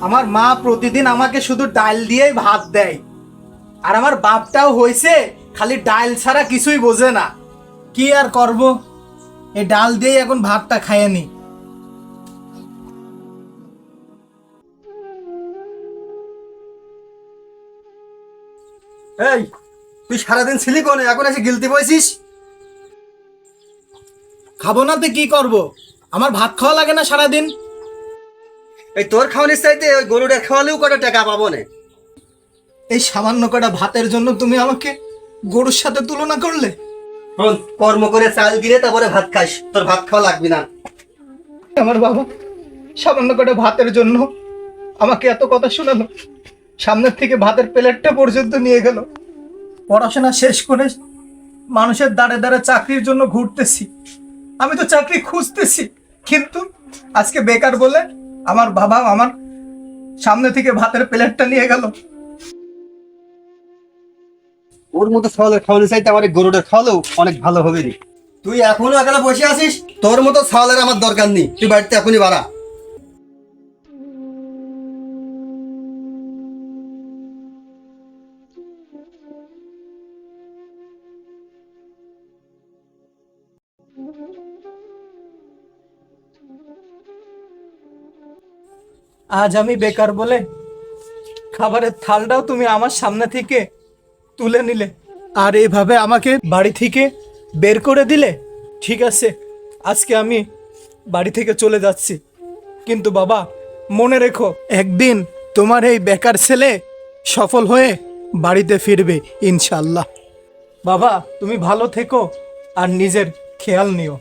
আমার মা প্রতিদিন আমাকে শুধু ডাল দিয়েই ভাত দেয়, আর আমার বাপটাও হয়েছে খালি ডাল ছাড়া কিছুই বোঝে না। কি আর করব, এই ডাল দিয়েই এখন ভাতটা খাইয়ে নি। এই, তুই সারাদিন ছিলি কোনে, এখন এসে গিলতি বইছিস? খাবো না তো কি করব, আমার ভাত খাওয়া লাগে না সারাদিন? এই তোর খাওয়ানির চাইতে ওই গরুটা খাওয়ালেও কটা টাকা পাবো না। এই সামান্য কটা ভাতের জন্য তুমি আমাকে গরুর সাথে তুলনা করলে? শোন, কর্ম করে চাল দিলে তারপরে ভাত খাস, তোর ভাত খাওয়া লাগবে না। আমার বাবা সামান্য কটা ভাতের জন্য আমাকে এত কথা শোনালো, সামনের থেকে ভাতের প্লেটটা পর্যন্ত নিয়ে গেল। পড়াশোনা শেষ করে মানুষের দাঁড়ে দাঁড়ে চাকরির জন্য ঘুরতেছি, আমি তো চাকরি খুঁজতেছি, কিন্তু আজকে বেকার বলে আমার বাবা আমার সামনে থেকে ভাতের প্লেটটা নিয়ে গেল। ওর মতো ছাওয়ালের খাওয়ানোর চাইতে আমার এই গরুটার খাওয়ালেও অনেক ভালো হবে রে। তুই এখনো এখানে বসে আছিস, তোর মতো ছাওয়ালের আমার দরকার নেই, তুই বাড়িতে এখনই বাড়া। আজ আমি বেকার বলে খাবারের থালটাও তুমি আমার সামনে থেকে তুলে নিলে, আর এইভাবে আমাকে বাড়ি থেকে বের করে দিলে। ঠিক আছে, আজকে আমি বাড়ি থেকে চলে যাচ্ছি, কিন্তু বাবা মনে রেখো, একদিন তোমার এই বেকার ছেলে সফল হয়ে বাড়িতে ফিরবে ইনশাল্লাহ। বাবা তুমি ভালো থেকো আর নিজের খেয়াল নিও।